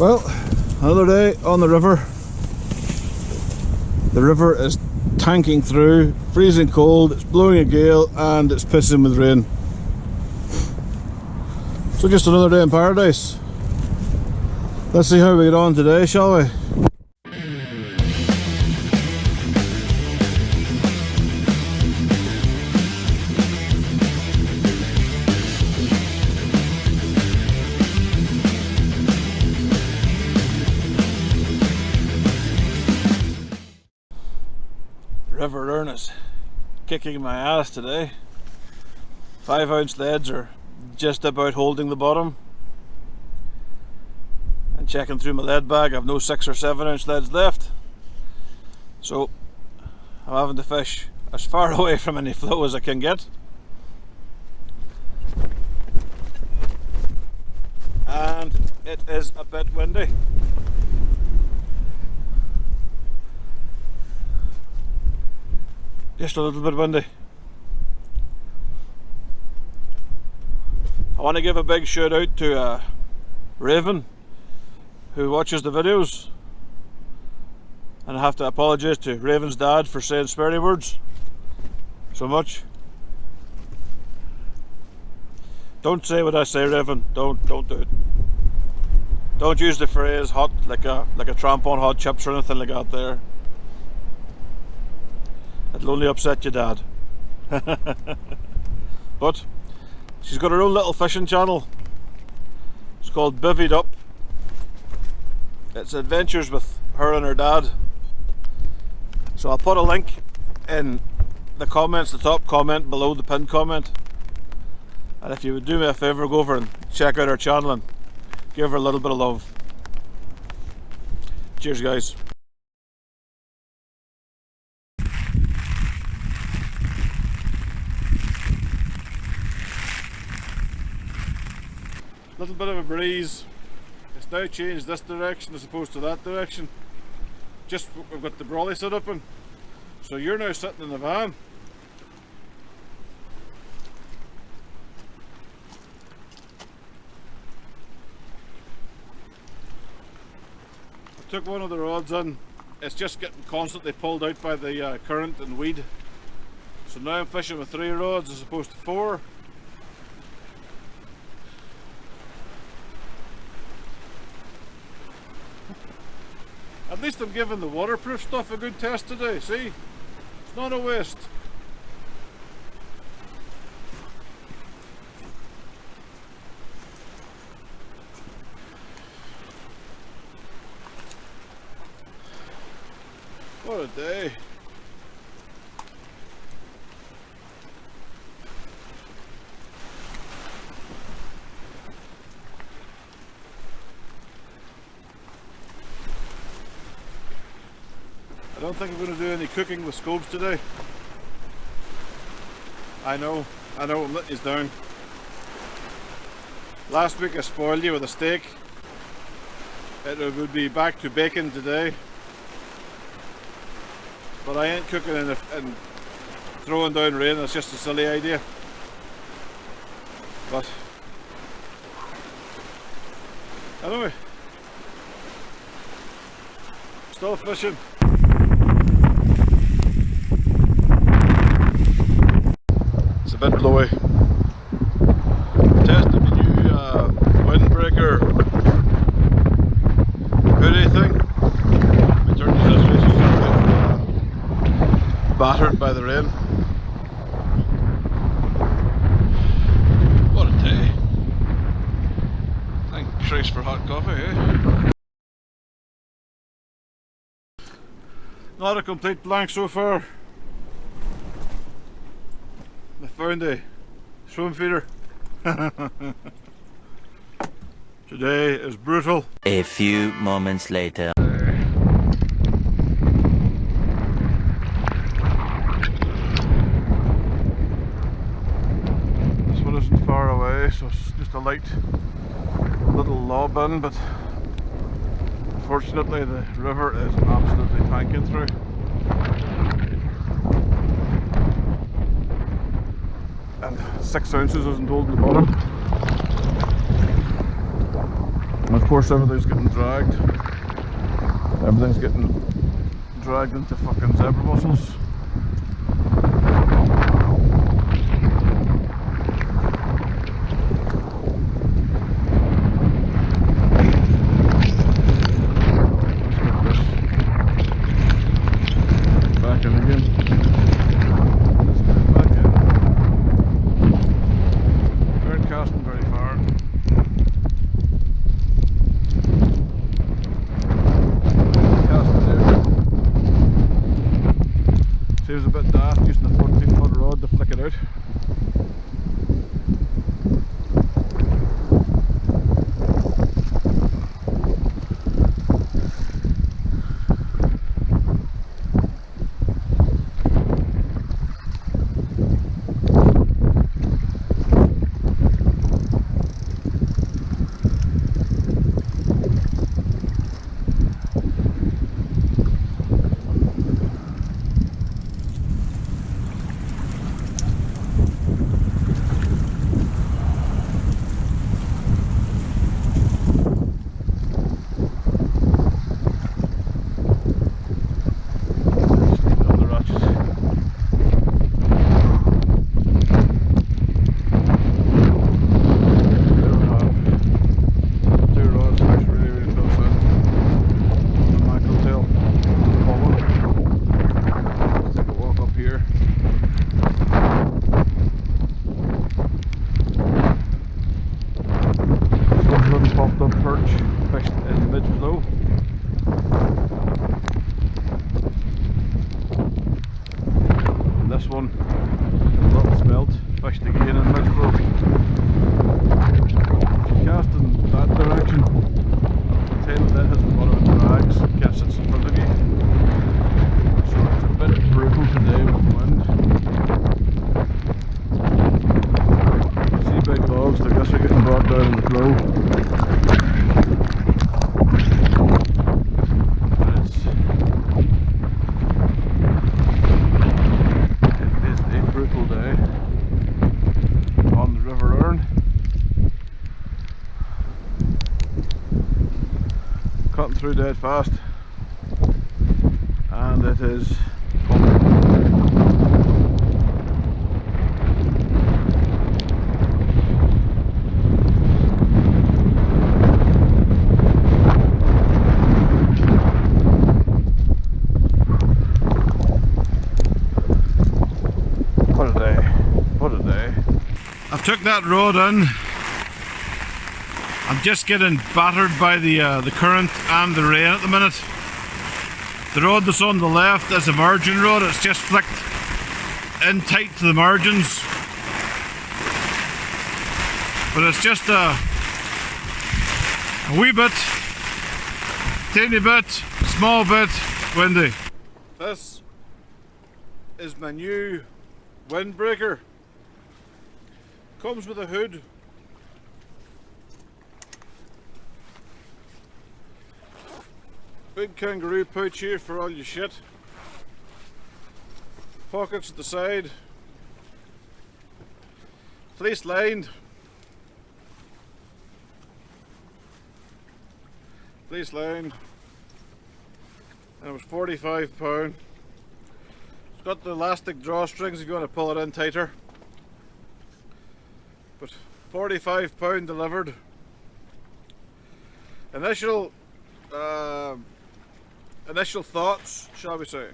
Well, another day on the river. The river is tanking through, freezing cold, it's blowing a gale and it's pissing with rain. So just another day in paradise. Let's see how we get on today, shall we? River Erne is kicking my ass today. 5-ounce leads are just about holding the bottom. And checking through my lead bag, I've no 6 or 7-ounce leads left. So I'm having to fish as far away from any flow as I can get. And it is a bit windy. Just a little bit windy. I want to give a big shout out to Raven, who watches the videos, and I have to apologise to Raven's dad for saying sweary words so much. Don't say what I say, Raven. Don't do it. Don't use the phrase hot like a tramp on hot chips or anything like that there. It'll only upset your dad. But she's got her own little fishing channel. It's called Bivvied Up. It's adventures with her and her dad. So I'll put a link in the comments, the top comment below the pinned comment. And if you would do me a favour, go over and check out her channel and give her a little bit of love. Cheers, guys. Little bit of a breeze. It's now changed this direction as opposed to that direction. Just we've got the brolly set up in. So you're now sitting in the van. I took one of the rods in. It's just getting constantly pulled out by the current and weed. So now I'm fishing with 3 rods as opposed to 4. At least I'm giving the waterproof stuff a good test today, see? It's not a waste. What a day. I don't think I'm going to do any cooking with scopes today. I know, I'm letting you down. Last week I spoiled you with a steak. It would be back to bacon today. But I ain't cooking and throwing down rain, that's just a silly idea. But anyway, still fishing. It's a bit blowy. Tested the new Windbreaker hoodie thing. We turned it this way so it's a bit battered by the rain. What a day. Thank Christ for hot coffee, eh? Not a complete blank so far. I found a swim feeder. Today is brutal. A few moments later. This one isn't far away, so it's just a light little lob in, but unfortunately the river is absolutely tanking through. And 6 ounces isn't holding the bottom. course everything's getting dragged. Everything's getting dragged into fucking zebra mussels. Back in again. Let's get it back in. We aren't casting very far. Casting there. Seems a bit daft using the 14-foot rod to flick it out. River Erne. Cutting through dead fast, and it is coming. What a day, what a day. I've took that road in. I'm just getting battered by the current and the rain at the minute. The road that's on the left is a margin road. It's just flicked in tight to the margins, but it's just a wee bit, teeny bit, small bit windy. This is my new Windbreaker. Comes with a hood. Big kangaroo pouch here for all your shit. Pockets at the side. Fleece lined. Fleece lined. And it was £45. It's got the elastic drawstrings if you want to pull it in tighter. But £45 delivered. Initial thoughts, shall we say?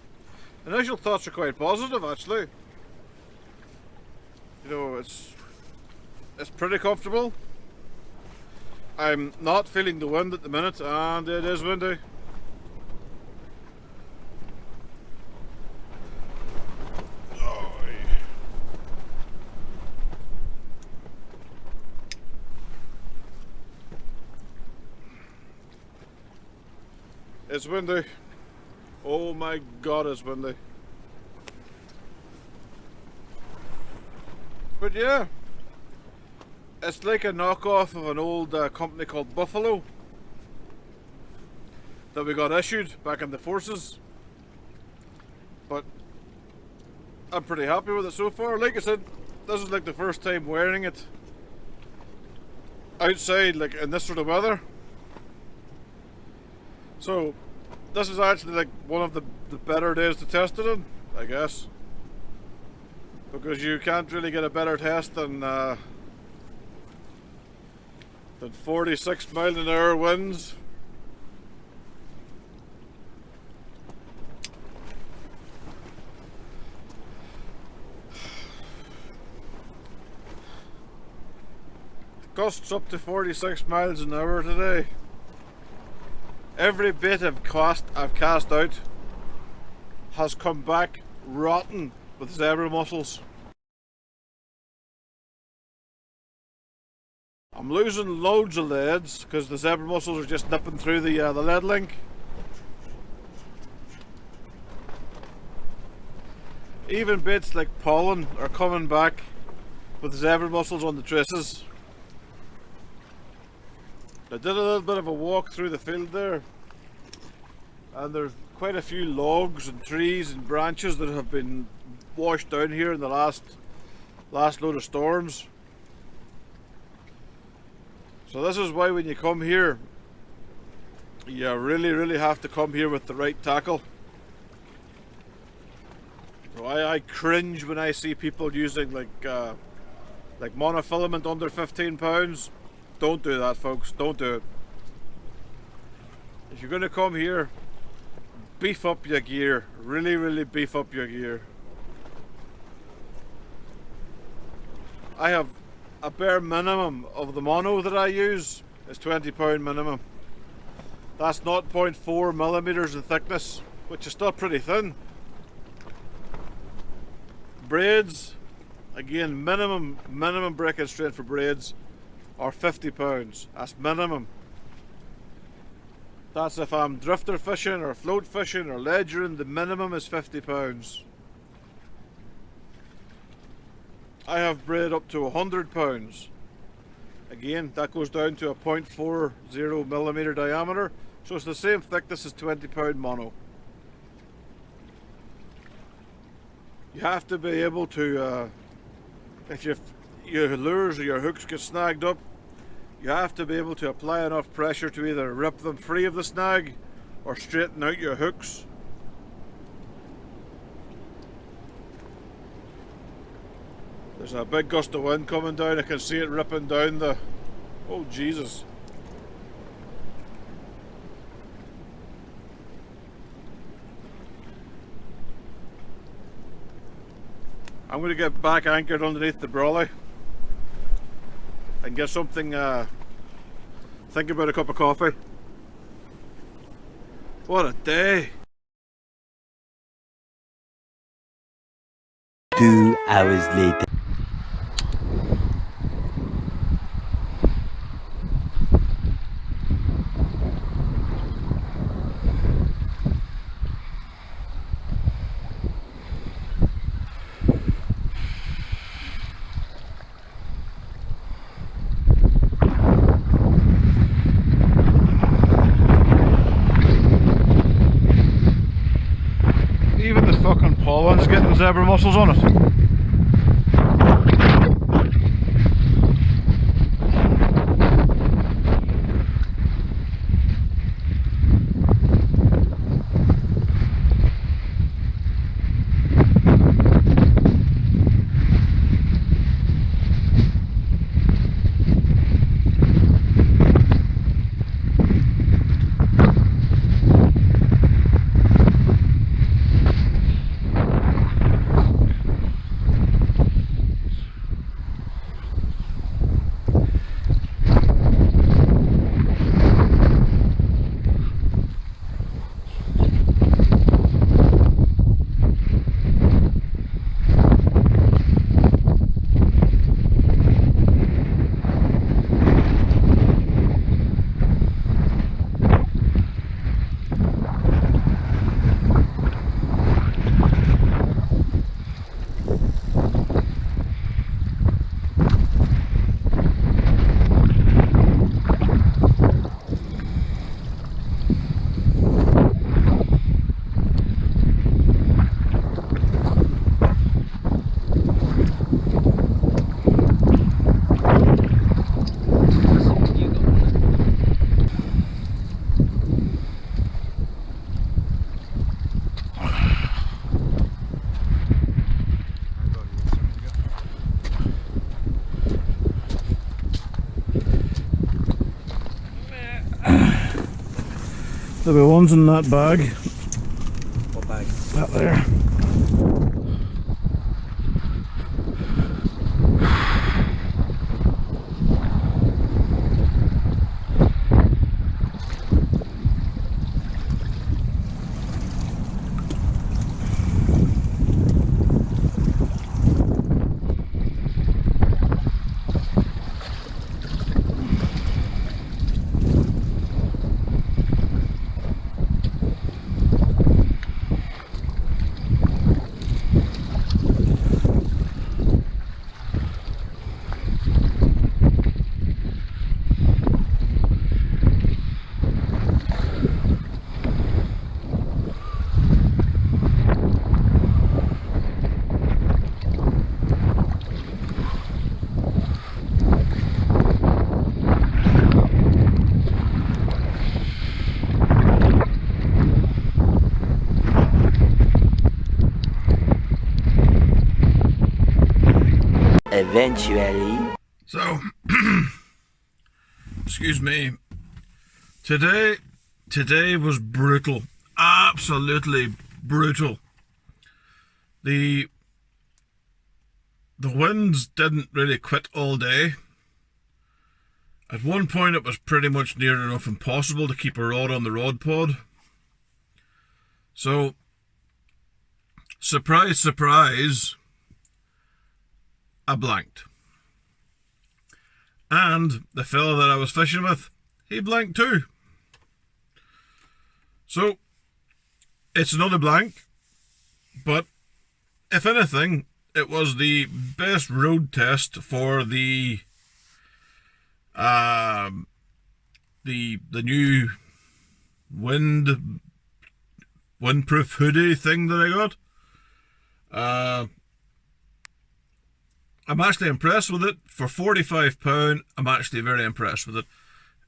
Initial thoughts are quite positive, actually. You know, it's pretty comfortable. I'm not feeling the wind at the minute, and it is windy. It's windy. Oh my god, it's windy. But yeah, it's like a knockoff of an old company called Buffalo that we got issued back in the forces. But I'm pretty happy with it so far. Like I said, this is like the first time wearing it outside, like in this sort of weather. So this is actually like one of the better days to test it in, I guess, because you can't really get a better test than 46 mile an hour winds. Gusts up to 46 miles an hour today. Every bit I've cast out has come back rotten with zebra mussels. I'm losing loads of leads because the zebra mussels are just nipping through the lead link. Even bits like pollen are coming back with the zebra mussels on the traces. I did a little bit of a walk through the field there, and there's quite a few logs and trees and branches that have been washed down here in the last load of storms. So this is why when you come here, you really have to come here with the right tackle. So I cringe when I see people using like monofilament under 15 pounds. Don't do that, folks. Don't do it. If you're going to come here, beef up your gear. Really beef up your gear. I have a bare minimum of the mono that I use is 20 pound minimum. That's 0.4 millimeters in thickness, which is still pretty thin. Braids, again, minimum breaking strength for braids are 50 pounds. That's minimum. That's if I'm drifter fishing or float fishing or ledgering, the minimum is 50 pounds. I have braid up to 100 pounds. Again, that goes down to a 0.40 millimeter diameter, so it's the same thickness as 20 pound mono. You have to be able to, if your lures or your hooks get snagged up, you have to be able to apply enough pressure to either rip them free of the snag or straighten out your hooks. There's a big gust of wind coming down. I can see it ripping down the... Oh Jesus. I'm going to get back anchored underneath the brolly and get something, think about a cup of coffee. What a day! 2 hours later. Even the fucking pollen's getting zebra mussels on it. There'll be ones in that bag. What bag? That there. Eventually. So, excuse me. Today was brutal. Absolutely brutal. The winds didn't really quit all day. At one point it was pretty much near enough impossible to keep a rod on the rod pod. So, surprise, surprise, I blanked. And the fella that I was fishing with, he blanked too. So, it's another blank, but if anything, it was the best road test for the new windproof hoodie thing that I got. I'm actually impressed with it. For £45, I'm actually very impressed with it.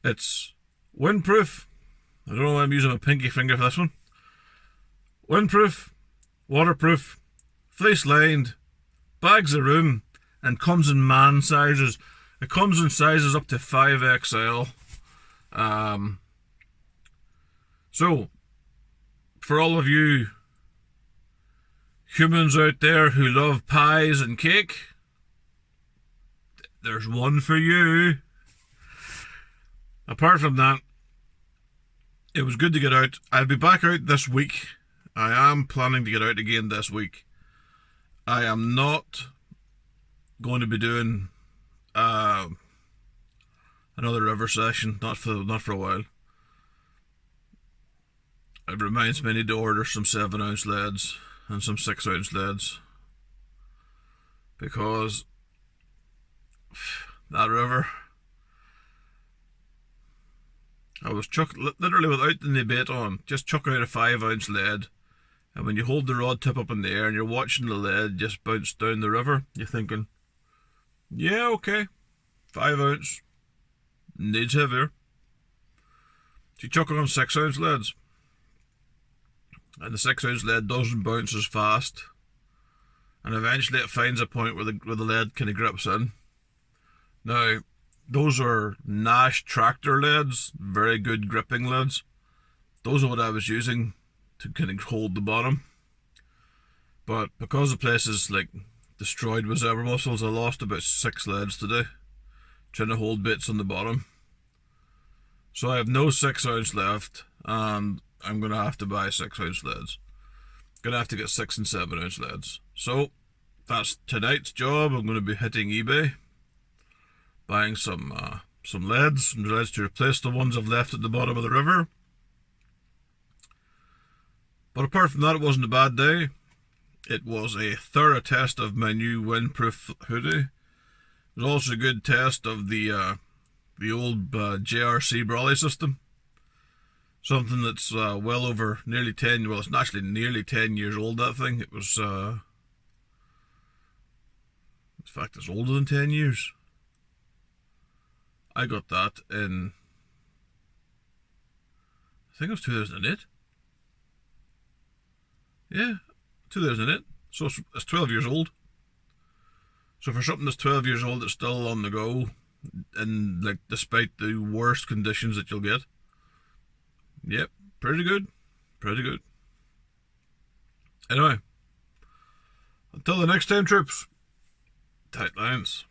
It's windproof. I don't know why I'm using a pinky finger for this one. Windproof, waterproof, fleece lined, bags of room, and comes in man sizes. It comes in sizes up to 5XL. So, for all of you humans out there who love pies and cake, there's one for you. Apart from that, it was good to get out. I'll be back out this week. I am planning to get out again this week. I am not going to be doing another river session, not for a while. It reminds me I need to order some 7-ounce leads and some 6-ounce leads, because that river, I was literally without the bait on, just chucking out a 5-ounce lead, and when you hold the rod tip up in the air and you're watching the lead just bounce down the river, you're thinking, yeah, okay, 5-ounce, needs heavier. So you chuck on 6-ounce leads, and the 6-ounce lead doesn't bounce as fast, and eventually it finds a point where the lead kind of grips in. Now, those are Nash tractor leads, very good gripping leads. Those are what I was using to kind of hold the bottom. But because the place is like destroyed with zebra mussels, I lost about 6 leads today, trying to hold bits on the bottom. So I have no 6-ounce left, and I'm going to have to buy 6-ounce leads. Going to have to get 6 and 7-ounce leads. So that's tonight's job. I'm going to be hitting eBay, buying some leads to replace the ones I've left at the bottom of the river. But apart from that, it wasn't a bad day. It was a thorough test of my new windproof hoodie. It was also a good test of the old JRC brolly system. Something that's well over nearly 10, well, it's actually nearly 10 years old, that thing. It was, in fact, it's older than 10 years. I got that in, I think it was 2008. Yeah, 2008. So it's 12 years old. So for something that's 12 years old, it's still on the go, and like despite the worst conditions that you'll get. Yep, Pretty good. Pretty good. Anyway, until the next time, troops, tight lines.